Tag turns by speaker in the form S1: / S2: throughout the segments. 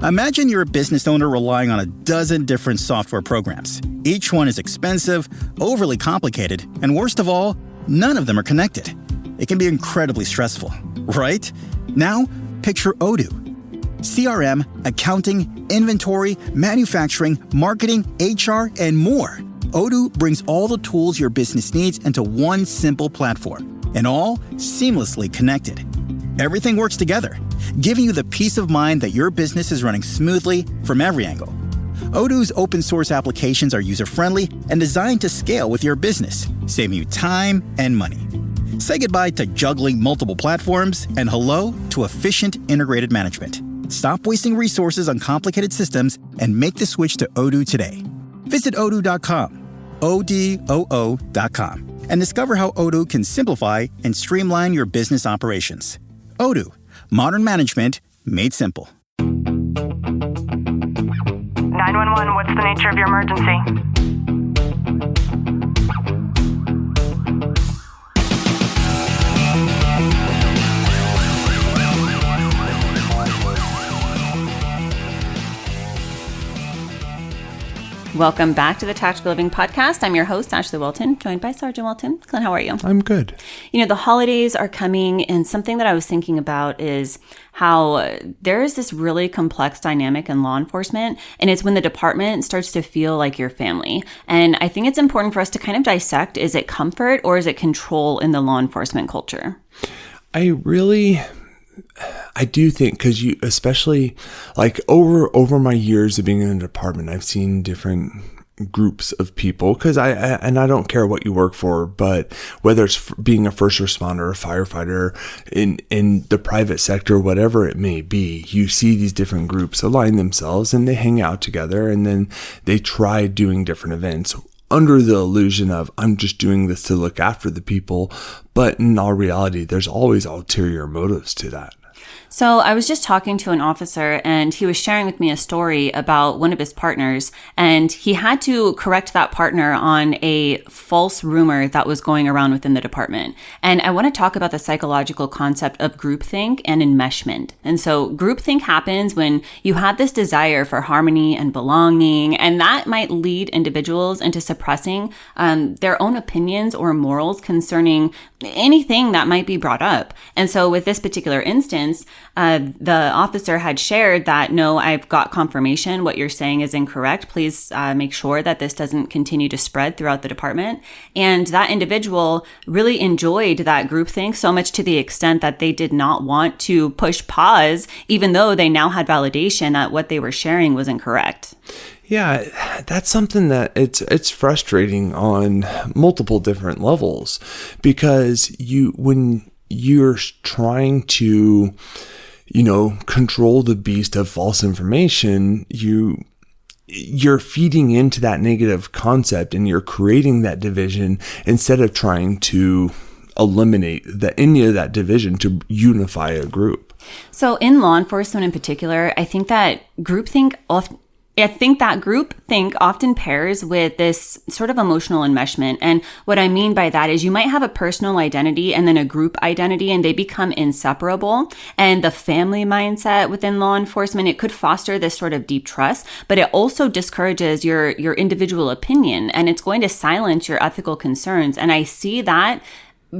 S1: Imagine you're a business owner relying on a dozen different software programs. Each one is expensive, overly complicated, and worst of all, none of them are connected. It can be incredibly stressful, right? Now, picture Odoo. CRM, accounting, inventory, manufacturing, marketing, HR, and more. Odoo brings all the tools your business needs into one simple platform, and all seamlessly connected. Everything works together, giving you the peace of mind that your business is running smoothly from every angle. Odoo's open source applications are user-friendly and designed to scale with your business, saving you time and money. Say goodbye to juggling multiple platforms and hello to efficient integrated management. Stop wasting resources on complicated systems and make the switch to Odoo today. Visit odoo.com, ODOO.com, and discover how Odoo can simplify and streamline your business operations. Odoo, modern management made simple.
S2: 911, what's the nature of your emergency?
S3: Welcome back to the Tactical Living Podcast. I'm your host, Ashley Welton, joined by Sergeant Welton. Clint, how are you?
S4: I'm good.
S3: You know, the holidays are coming, and something that I was thinking about is how there is this really complex dynamic in law enforcement, and it's when the department starts to feel like your family. And I think it's important for us to kind of dissect, is it comfort or is it control in the law enforcement culture?
S4: I do think, because you, especially like over my years of being in a department, I've seen different groups of people, because I don't care what you work for, but whether it's being a first responder, a firefighter, in the private sector, whatever it may be, you see these different groups align themselves and they hang out together, and then they try doing different events under the illusion of, I'm just doing this to look after the people. But in all reality, there's always ulterior motives to that.
S3: So I was just talking to an officer, and he was sharing with me a story about one of his partners, and he had to correct that partner on a false rumor that was going around within the department. And I want to talk about the psychological concept of groupthink and enmeshment. And so groupthink happens when you have this desire for harmony and belonging, and that might lead individuals into suppressing their own opinions or morals concerning anything that might be brought up. And so with this particular instance, the officer had shared that, no, I've got confirmation. What you're saying is incorrect. Please make sure that this doesn't continue to spread throughout the department. And that individual really enjoyed that groupthink so much to the extent that they did not want to push pause, even though they now had validation that what they were sharing was incorrect.
S4: Yeah, that's something that it's frustrating on multiple different levels, because when you're trying to, control the beast of false information, you're feeding into that negative concept and you're creating that division instead of trying to eliminate any of that division to unify a group.
S3: So in law enforcement in particular, I think that groupthink often pairs with this sort of emotional enmeshment. And what I mean by that is you might have a personal identity and then a group identity, and they become inseparable. And the family mindset within law enforcement, it could foster this sort of deep trust, but it also discourages your individual opinion, and it's going to silence your ethical concerns. And I see that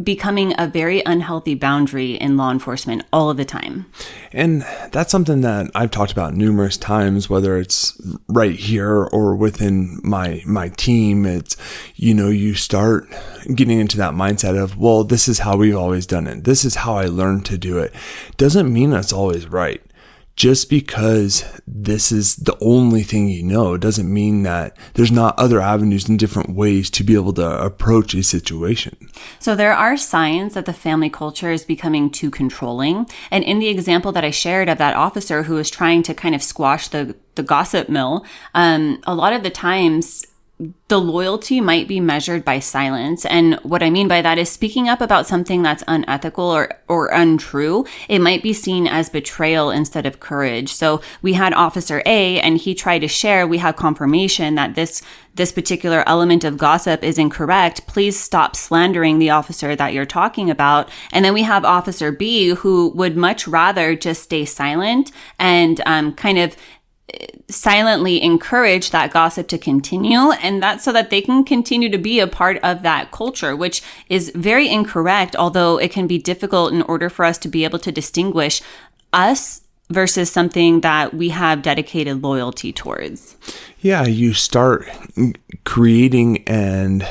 S3: becoming a very unhealthy boundary in law enforcement all of the time.
S4: And that's something that I've talked about numerous times, whether it's right here or within my team. It's, you start getting into that mindset of, well, this is how we've always done it. This is how I learned to do it. Doesn't mean that's always right. Just because this is the only thing doesn't mean that there's not other avenues and different ways to be able to approach a situation. So
S3: there are signs that the family culture is becoming too controlling. And in the example that I shared of that officer who was trying to kind of squash the gossip mill, a lot of the times the loyalty might be measured by silence. And what I mean by that is speaking up about something that's unethical or untrue. It might be seen as betrayal instead of courage. So we had Officer A, and he tried to share, we have confirmation that this particular element of gossip is incorrect. Please stop slandering the officer that you're talking about. And then we have Officer B, who would much rather just stay silent and kind of silently encourage that gossip to continue, and that's so that they can continue to be a part of that culture, which is very incorrect, although it can be difficult in order for us to be able to distinguish us versus something that we have dedicated loyalty towards.
S4: Yeah, you start creating and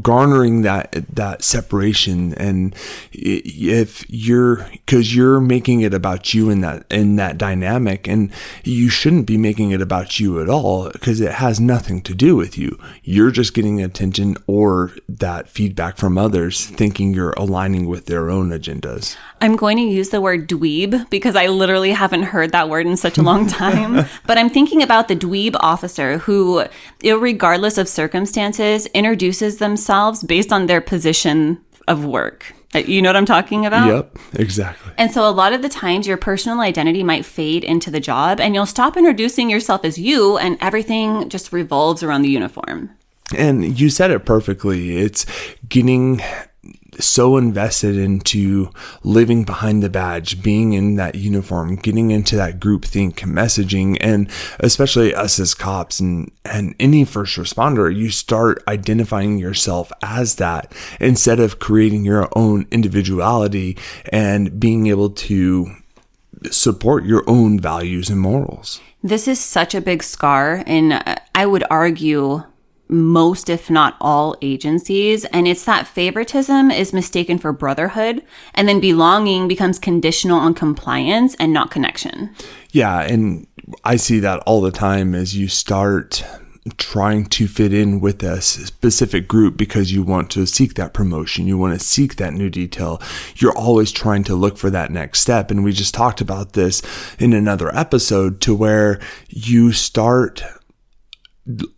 S4: garnering that separation, and if because you're making it about you in that dynamic, and you shouldn't be making it about you at all, because it has nothing to do with you. You're just getting attention or that feedback from others, thinking you're aligning with their own agendas.
S3: I'm going to use the word dweeb because I literally haven't heard that word in such a long time. But I'm thinking about the dweeb officer who, regardless of circumstances, introduces themselves based on their position of work. You know what I'm talking about?
S4: Yep, exactly.
S3: And so a lot of the times your personal identity might fade into the job, and you'll stop introducing yourself as you, and everything just revolves around the uniform.
S4: And you said it perfectly. It's getting so invested into living behind the badge, being in that uniform, getting into that groupthink messaging, and especially us as cops and any first responder, you start identifying yourself as that instead of creating your own individuality and being able to support your own values and morals.
S3: This is such a big scar in, I would argue, most, if not all, agencies. And it's that favoritism is mistaken for brotherhood, and then belonging becomes conditional on compliance and not connection.
S4: Yeah, and I see that all the time as you start trying to fit in with a specific group because you want to seek that promotion, you want to seek that new detail. You're always trying to look for that next step. And we just talked about this in another episode, to where you start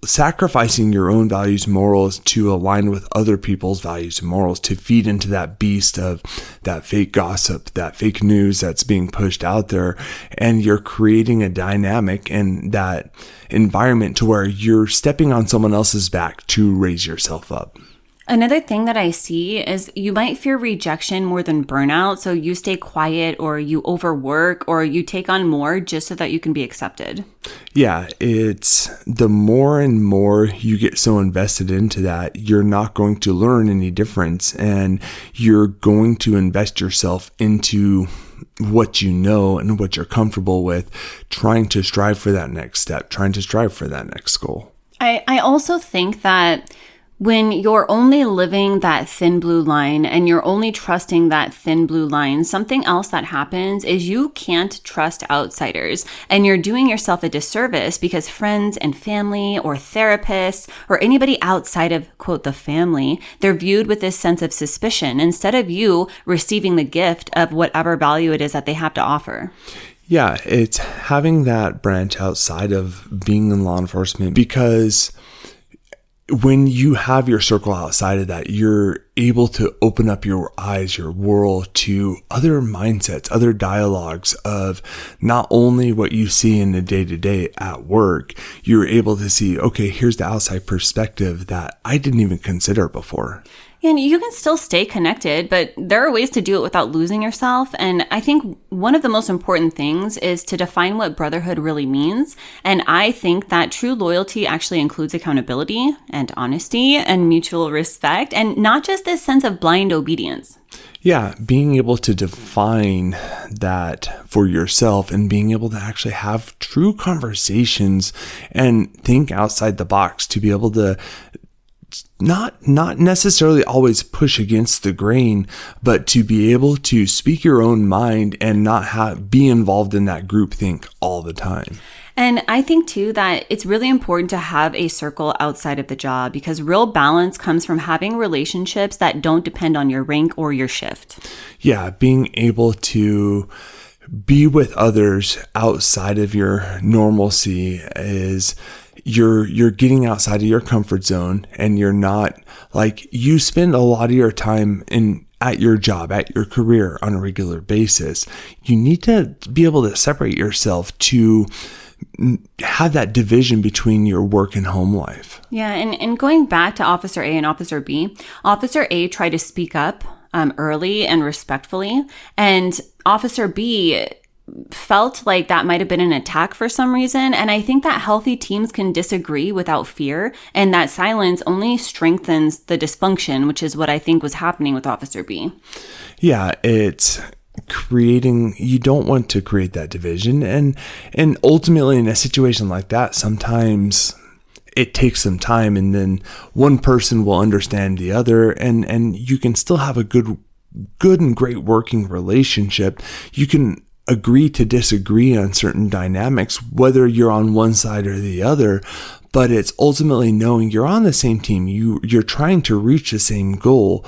S4: sacrificing your own values and morals to align with other people's values and morals, to feed into that beast of that fake gossip, that fake news that's being pushed out there. And you're creating a dynamic and that environment to where you're stepping on someone else's back to raise yourself up.
S3: Another thing that I see is you might fear rejection more than burnout. So you stay quiet, or you overwork, or you take on more just so that you can be accepted.
S4: Yeah, it's the more and more you get so invested into that, you're not going to learn any difference, and you're going to invest yourself into what you know and what you're comfortable with, trying to strive for that next step, trying to strive for that next goal.
S3: I also think that when you're only living that thin blue line and you're only trusting that thin blue line, something else that happens is you can't trust outsiders, and you're doing yourself a disservice because friends and family or therapists or anybody outside of, quote, the family, they're viewed with this sense of suspicion instead of you receiving the gift of whatever value it is that they have to offer.
S4: Yeah, it's having that branch outside of being in law enforcement, because when you have your circle outside of that, you're able to open up your eyes, your world to other mindsets, other dialogues of not only what you see in the day-to-day at work, you're able to see, okay, here's the outside perspective that I didn't even consider before.
S3: And you can still stay connected, but there are ways to do it without losing yourself. And I think one of the most important things is to define what brotherhood really means. And I think that true loyalty actually includes accountability and honesty and mutual respect, and not just this sense of blind obedience.
S4: Yeah, being able to define that for yourself and being able to actually have true conversations and think outside the box, to be able to not necessarily always push against the grain, but to be able to speak your own mind and not be involved in that groupthink all the time.
S3: And I think too that it's really important to have a circle outside of the job, because real balance comes from having relationships that don't depend on your rank or your shift.
S4: Yeah, being able to be with others outside of your normalcy is you're getting outside of your comfort zone, and you're not like, you spend a lot of your time at your job, at your career on a regular basis. You need to be able to separate yourself to have that division between your work and home life.
S3: Yeah, and going back to Officer A and Officer B, Officer A tried to speak up early and respectfully, and Officer B felt like that might have been an attack for some reason. And I think that healthy teams can disagree without fear, and that silence only strengthens the dysfunction, which is what I think was happening with Officer B.
S4: Yeah, it's you don't want to create that division, and ultimately in a situation like that, sometimes it takes some time, and then one person will understand the other, and you can still have a good and great working relationship. You can agree to disagree on certain dynamics, whether you're on one side or the other, but it's ultimately knowing you're on the same team. You're trying to reach the same goal,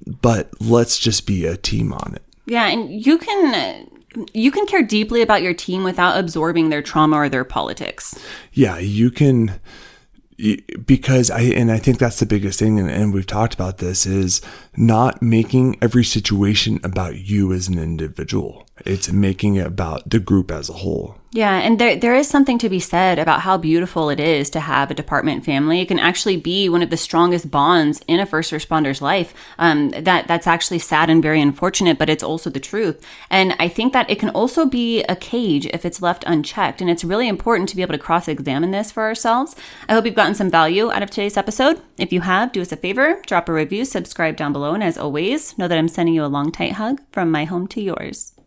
S4: but let's just be a team on it.
S3: Yeah, and you can care deeply about your team without absorbing their trauma or their politics.
S4: Yeah, you can, because I think that's the biggest thing, and we've talked about this, is not making every situation about you as an individual. It's making it about the group as a whole.
S3: Yeah, and there is something to be said about how beautiful it is to have a department family. It can actually be one of the strongest bonds in a first responder's life. That's actually sad and very unfortunate, but it's also the truth. And I think that it can also be a cage if it's left unchecked. And it's really important to be able to cross-examine this for ourselves. I hope you've gotten some value out of today's episode. If you have, do us a favor, drop a review, subscribe down below. And as always, know that I'm sending you a long, tight hug from my home to yours.